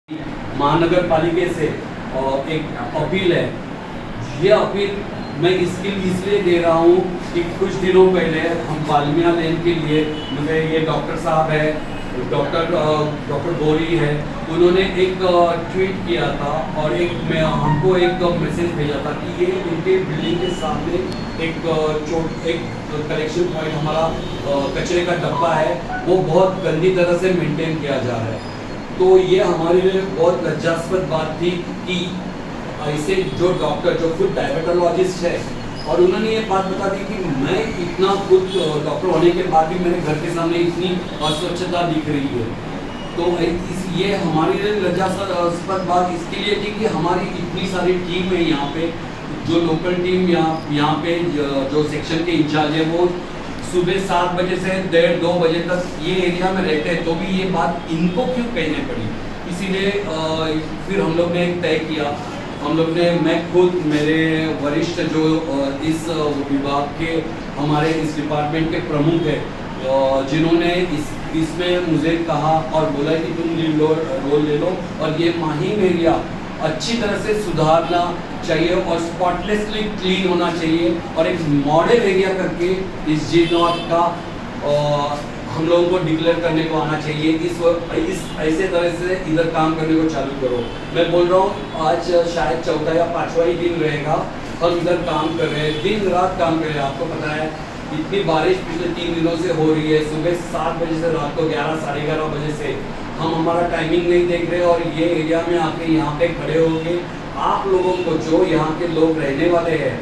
महानगर पालिका से एक अपील है। ये अपील मैं इसलिए दे रहा हूँ कि कुछ दिनों पहले हम बाल्मिया लेन के लिए मुझे ये डॉक्टर साहब है, डॉक्टर गौरी है, उन्होंने एक ट्वीट किया था और हमको एक मैसेज भेजा था कि ये उनके बिल्डिंग के सामने एक कलेक्शन पॉइंट हमारा कचरे का डब्बा है, वो बहुत गंदी तरह से मेंटेन किया जा रहा है। तो ये हमारे लिए बहुत लज्जास्पद बात थी कि ऐसे जो डॉक्टर जो खुद डायबिटोलॉजिस्ट है और उन्होंने ये बात बता दी कि मैं इतना खुद डॉक्टर होने के बाद भी मेरे घर के सामने इतनी अस्वच्छता दिख रही है। तो ये हमारे लिए लज्जास्पद बात इसके लिए थी कि हमारी इतनी सारी टीम है यहाँ पे, जो लोकल टीम यहाँ पे जो सेक्शन के इंचार्ज है वो सुबह 7 बजे से 1:30-2 बजे तक ये एरिया में रहते हैं, तो भी ये बात इनको क्यों कहने पड़ी। इसीलिए फिर हम लोग ने तय किया, मैं खुद मेरे वरिष्ठ जो इस विभाग के हमारे इस डिपार्टमेंट के प्रमुख है, जिन्होंने इसमें मुझे कहा और बोला कि तुम रोल ले लो और ये माहिम एरिया अच्छी तरह से सुधारना चाहिए और स्पॉटलेसली क्लीन होना चाहिए और एक मॉडल एरिया करके इस G0 का हम लोगों को डिक्लेयर करने को आना चाहिए। इस ऐसे तरह से इधर काम करने को चालू करो। मैं बोल रहा हूँ आज शायद चौथा या 5वां ही दिन रहेगा, हम इधर काम कर रहे हैं, दिन रात काम कर रहे हैं। आपको पता है इतनी बारिश पिछले 3 दिनों से हो रही है, सुबह 7 बजे से रात को 11-11:30 बजे से हम हमारा टाइमिंग नहीं देख रहे और ये एरिया में आके यहाँ पे खड़े होंगे। आप लोगों को जो यहाँ के लोग रहने वाले हैं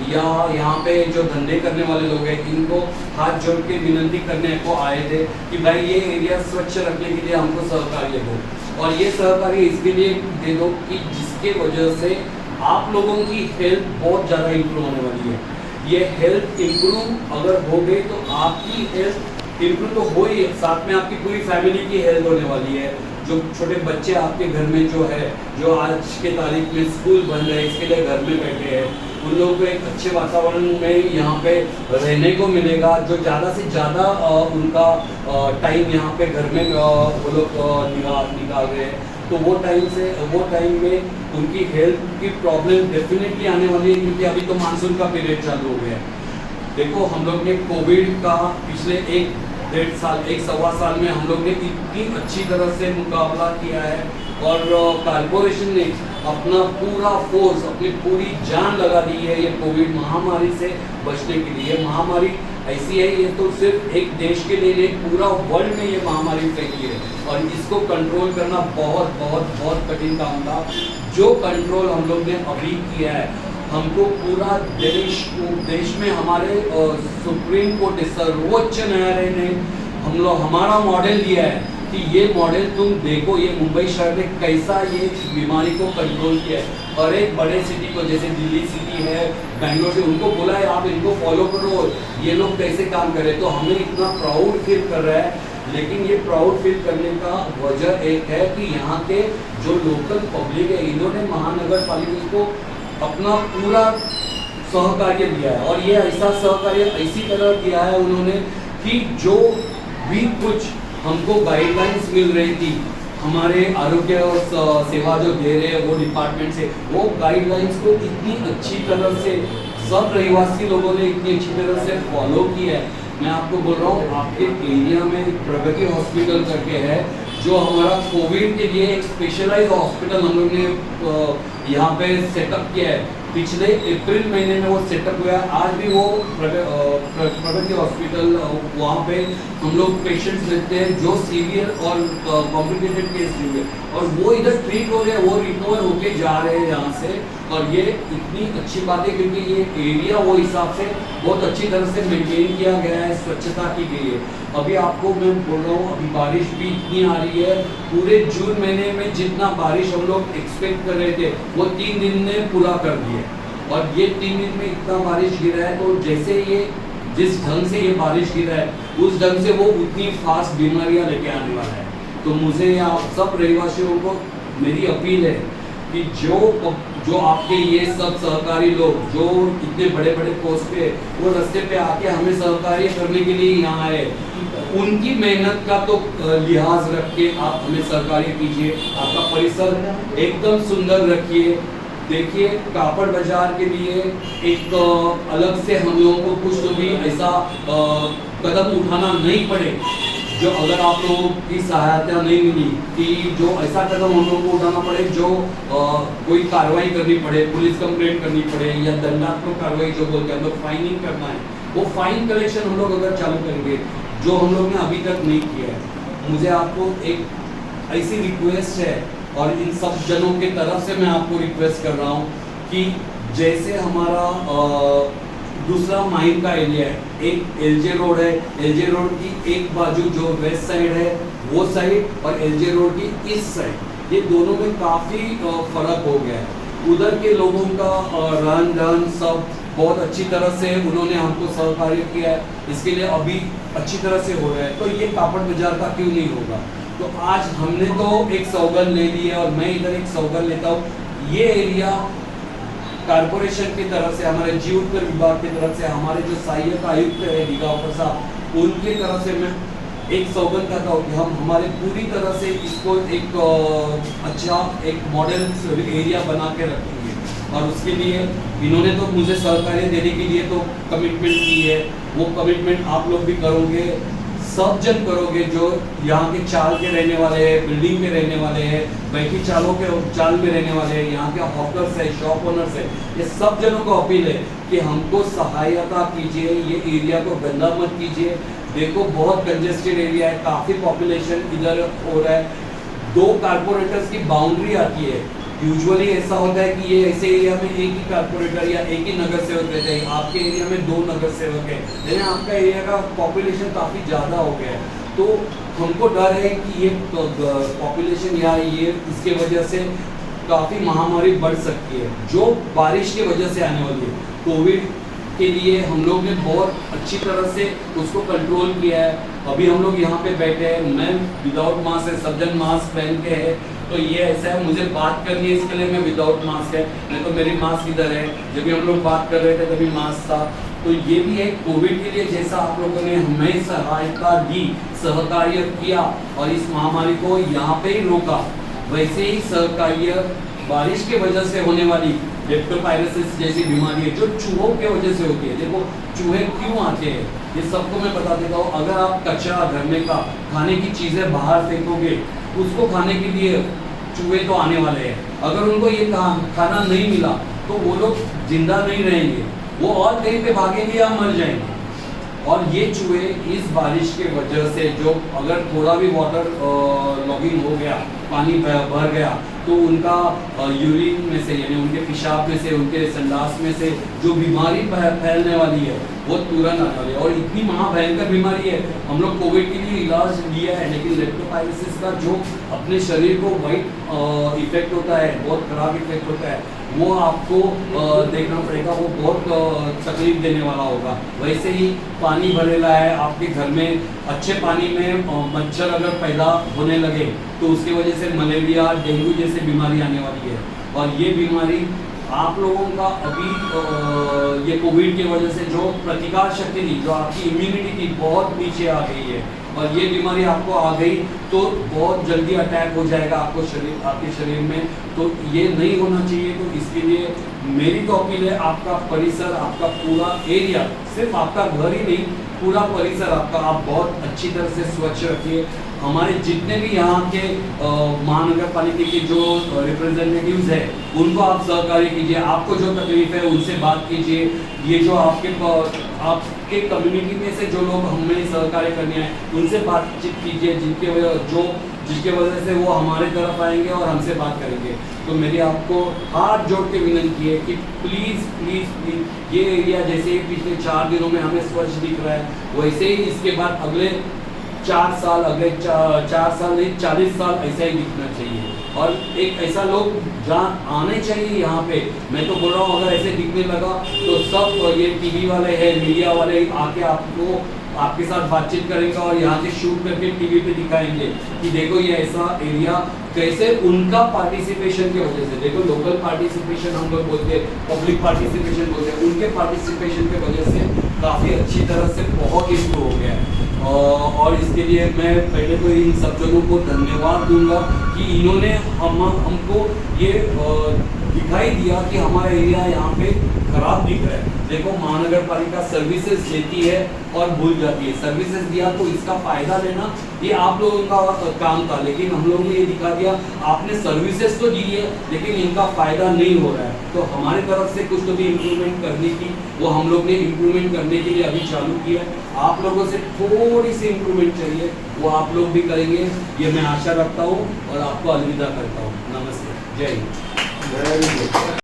या यहाँ पे जो धंधे करने वाले लोग हैं, इनको हाथ जोड़ के विनती करने को आए थे कि भाई ये एरिया स्वच्छ रखने के लिए हमको सहकार्य दो और ये सहकार्य इसके लिए दे दो कि जिसके वजह से आप लोगों की हेल्थ बहुत ज़्यादा इम्प्रूव होने वाली है। ये हेल्थ इम्प्रूव अगर हो गई तो आपकी हेल्थ इम्प्रूव तो हो ही, साथ में आपकी पूरी फैमिली की हेल्थ होने वाली है। जो छोटे बच्चे आपके घर में जो है, जो आज के तारीख में स्कूल बन रहे हैं, इसके लिए घर में बैठे हैं, उन लोगों को एक अच्छे वातावरण में यहाँ पे रहने को मिलेगा। जो ज़्यादा से ज़्यादा उनका टाइम यहाँ पे घर में वो लोग निकाल रहे हैं, तो वो टाइम में उनकी हेल्थ की प्रॉब्लम डेफिनेटली आने वाली है, क्योंकि अभी तो मानसून का पीरियड चालू हो गया है। देखो हम लोग ने कोविड का पिछले 1-1.5 साल में हम लोग ने इतनी अच्छी तरह से मुकाबला किया है और कॉर्पोरेशन ने अपना पूरा फोर्स, अपनी पूरी जान लगा दी है ये कोविड महामारी से बचने के लिए। महामारी ऐसी है, ये तो सिर्फ एक देश के लिए नहीं, पूरा वर्ल्ड में ये महामारी फैली है और इसको कंट्रोल करना बहुत बहुत बहुत कठिन काम था। जो कंट्रोल हम लोग ने अभी किया है, हमको पूरा देश में हमारे सुप्रीम कोर्ट सर्वोच्च न्यायालय ने हमारा मॉडल दिया है कि ये मॉडल तुम देखो, ये मुंबई शहर ने कैसा ये बीमारी को कंट्रोल किया है। और एक बड़े सिटी को जैसे दिल्ली सिटी है, बेंगलोर से, उनको बोला है आप इनको फॉलो करो, ये लोग कैसे काम कर रहे हैं। तो हमें इतना प्राउड फील कर रहा है। लेकिन ये प्राउड फील करने का वजह एक है कि यहाँ के जो लोकल पब्लिक है, इन्होंने महानगर पालिका को अपना पूरा सहकार्य दिया है और ये ऐसा सहकार्य ऐसी तरह दिया है उन्होंने कि जो भी कुछ हमको गाइडलाइंस मिल रही थी हमारे आरोग्य सेवा जो दे रहे हैं वो डिपार्टमेंट से, वो गाइडलाइंस को इतनी अच्छी तरह से सब रहिवासी लोगों ने इतनी अच्छी तरह से फॉलो किया है। मैं आपको बोल रहा हूँ, आपके एरिया में प्रगति हॉस्पिटल करके है, जो हमारा कोविड के लिए एक स्पेशलाइज हॉस्पिटल हम लोग ने यहाँ पे सेटअप किया है। पिछले अप्रैल महीने में वो सेटअप हुआ है। आज भी वो प्रगति हॉस्पिटल, वहाँ पे हम लोग पेशेंट्स लेते हैं जो सीवियर और कॉम्प्लिकेटेड केस हुए और वो इधर ट्रीट हो रहे हैं, वो रिकवर होके जा रहे हैं यहाँ से। और ये इतनी अच्छी बात है क्योंकि ये एरिया वो हिसाब से बहुत अच्छी तरह से मेंटेन किया गया है, स्वच्छता की गई है। अभी आपको मैं बोल रहा हूँ, अभी बारिश भी इतनी आ रही है, पूरे जून महीने में जितना बारिश हम लोग एक्सपेक्ट कर रहे थे वो 3 दिन ने पूरा कर दिए और ये 3 दिन में इतना बारिश गिरा है। तो जैसे ये जिस ढंग से ये बारिश गिरा है, उस ढंग से वो उतनी फास्ट बीमारियां लेके आने वाला है। तो मुझे यहाँ सब रहवासियों को मेरी अपील है कि जो आपके ये सब सहकारी लोग जो इतने बड़े बड़े पोस्ट पे, वो रास्ते पे आके हमें सहकार्य करने के लिए यहाँ आए। उनकी मेहनत का तो लिहाज रख के आप हमें सहकार्य कीजिए, आपका परिसर एकदम सुंदर रखिए। देखिए कापड़ बाजार के लिए एक अलग से हम लोगों को कुछ तो भी ऐसा कदम उठाना नहीं पड़े, जो अगर आप लोगों की सहायता नहीं मिली कि जो ऐसा कदम हम लोगों को उठाना पड़े जो कोई कार्रवाई करनी पड़े, पुलिस कंप्लेंट करनी पड़े या दंडात्मक कार्रवाई जो बोलते हैं हम लोग फाइनिंग करना है, वो फाइन कलेक्शन हम लोग अगर चालू करेंगे जो हम लोग ने अभी तक नहीं किया है। मुझे आपको एक ऐसी रिक्वेस्ट है और इन सब जनों के तरफ से मैं आपको रिक्वेस्ट कर रहा हूँ कि जैसे हमारा दूसरा माहिम का एरिया है, एक एलजे रोड है, एलजे रोड की एक बाजू जो वेस्ट साइड है वो साइड और एलजे रोड की इस साइड, ये दोनों में काफ़ी फर्क हो गया है। उधर के लोगों का रहन सहन सब बहुत अच्छी तरह से उन्होंने हमको सहकार्य किया है, इसके लिए अभी अच्छी तरह से हो रहा है, तो ये कापड़ बाजार का क्यों नहीं होगा। तो आज हमने तो एक सौगंध ले ली है और मैं इधर एक सौगंध लेता हूँ, ये एरिया कारपोरेशन की तरफ से, हमारे जीवोत्तर विभाग की तरफ से, हमारे जो सहायक आयुक्त है दिगावर साहब, उनकी तरफ से मैं एक सौगंध करता हूँ कि हम हमारे पूरी तरह से इसको एक अच्छा एक मॉडल एरिया बना के रखेंगे। और उसके लिए इन्होंने तो मुझे सहकार्य देने के लिए तो कमिटमेंट की है, वो कमिटमेंट आप लोग भी करोगे, सब जन करोगे जो यहाँ के चाल के रहने वाले हैं, बिल्डिंग में रहने वाले हैं, बैठी चालों के चाल में रहने वाले हैं, यहाँ के हॉकर्स है, शॉप ओनर्स है, ये सब जनों को अपील है कि हमको सहायता कीजिए, ये एरिया को गंदा मत कीजिए। देखो बहुत कंजेस्टेड एरिया है, काफ़ी पॉपुलेशन इधर हो रहा है, 2 कारपोरेटर्स की बाउंड्री आती है। यूजुअली ऐसा होता है कि ये ऐसे एरिया में एक ही कारपोरेटर या एक ही नगर सेवक रहते हैं, आपके एरिया में 2 नगर सेवक है, लेकिन आपका एरिया का पॉपुलेशन काफ़ी ज़्यादा हो गया है, तो हमको डर है कि ये पॉपुलेशन या ये इसके वजह से काफ़ी महामारी बढ़ सकती है जो बारिश की वजह से आने वाली है। कोविड के लिए हम लोग ने बहुत अच्छी तरह से उसको कंट्रोल किया है। अभी हम लोग यहाँ पे बैठे हैं, मैं विदाउट मास्क है, सब जन मास्क पहन के है, तो ये ऐसा है मुझे बात करनी है इसके लिए मैं विदाउट मास्क है, नहीं तो मेरी मास्क इधर है, जब भी हम लोग बात कर रहे थे तभी मास्क था। तो ये भी है कोविड के लिए जैसा आप लोगों ने हमें सहायता दी, सहकार्य किया और इस महामारी को यहाँ पे ही रोका, वैसे ही सहकार्य बारिश के वजह से होने वाली लेप्टोस्पायरोसिस जैसी बीमारी है जो चूहों के वजह से होती है। देखो चूहे क्यों आते हैं ये सबको मैं बता देता हूँ। अगर आप कचरा घर में का खाने की चीज़ें बाहर फेंकोगे, उसको खाने के लिए चूहे तो आने वाले हैं, अगर उनको ये खाना नहीं मिला तो वो लोग जिंदा नहीं रहेंगे, वो और कहीं पे भागेंगे या मर जाएंगे। और ये चूहे इस बारिश के वजह से जो अगर थोड़ा भी वाटर लॉगिंग हो गया, पानी भर गया, तो उनका यूरिन में से यानी उनके पेशाब में से, उनके संडास में से जो बीमारी फैलने वाली है वो तुरंत आने वाली है। और इतनी महाभयंकर बीमारी है, हम लोग कोविड के लिए इलाज लिया है, लेकिन लेप्टोस्पायरोसिस का जो अपने शरीर को वाइट इफेक्ट होता है, बहुत खराब इफेक्ट होता है, वो आपको देखना पड़ेगा, वो बहुत तकलीफ देने वाला होगा। वैसे ही पानी भरेला है आपके घर में, अच्छे पानी में मच्छर अगर पैदा होने लगे तो उसकी वजह से मलेरिया, डेंगू जैसे बीमारी आने वाली है। और ये बीमारी आप लोगों का अभी ये कोविड की वजह से जो प्रतिकार शक्ति थी, जो आपकी इम्यूनिटी थी, बहुत नीचे आ गई है और ये बीमारी आपको आ गई तो बहुत जल्दी अटैक हो जाएगा आपके शरीर में, तो ये नहीं होना चाहिए। तो इसके लिए मेरी तो अपील है, आपका परिसर, आपका पूरा एरिया, सिर्फ आपका घर ही नहीं, पूरा परिसर आपका आप बहुत अच्छी तरह से स्वच्छ रखिए। हमारे जितने भी यहाँ के महानगर पालिका के जो रिप्रेजेंटेटिव्स हैं उनको आप सहकार्य कीजिए, आपको जो तकलीफ है उनसे बात कीजिए। ये जो आपके कम्युनिटी में से जो लोग हमें सहकार्य करने आए उनसे बातचीत कीजिए, जिसके वजह से वो हमारे तरफ आएंगे और हमसे बात करेंगे। तो मेरी आपको हाथ जोड़ के विनती है कि प्लीज़ प्लीज़ प्लीज़ ये एरिया जैसे ही पिछले 4 दिनों में हमें स्वच्छ दिख रहा है, वैसे ही इसके बाद अगले 4 साल, अगले 4 साल नहीं 40 साल ऐसा ही दिखना चाहिए। और एक ऐसा लोग जहाँ आने चाहिए यहाँ पे, मैं तो बोल रहा हूँ अगर ऐसे दिखने लगा तो सब ये टीवी वाले हैं, मीडिया वाले आके आपके साथ बातचीत करेंगे और यहाँ से शूट करके टीवी पे दिखाएंगे कि देखो ये ऐसा एरिया कैसे उनका पार्टिसिपेशन की वजह से, देखो लोकल पार्टिसिपेशन हम लोग बोलते हैं, पब्लिक पार्टिसिपेशन बोलते हैं, उनके पार्टिसिपेशन की वजह से काफ़ी अच्छी तरह से बहुत इम्प्रूव हो गया है। और इसके लिए मैं पहले तो इन सब जनों को धन्यवाद दूंगा कि इन्होंने हमको ये दिखाई दिया कि हमारा एरिया यहाँ पे खराब दिख रहा है। देखो महानगर पालिका सर्विसेज देती है और भूल जाती है। सर्विसेज दिया तो इसका फायदा लेना ये आप लोगों का काम था, लेकिन हम लोगों ने ये दिखा दिया आपने सर्विसेज तो दी है लेकिन इनका फायदा नहीं हो रहा है। तो हमारी तरफ से कुछ तो भी इम्प्रूवमेंट करने की वो हम लोग ने इम्प्रूवमेंट करने के लिए अभी चालू किया है। आप लोगों से थोड़ी सी इम्प्रूवमेंट चाहिए, वो आप लोग भी करेंगे ये मैं आशा रखता हूँ और आपको अलविदा करता हूँ। नमस्ते, जय हिंद।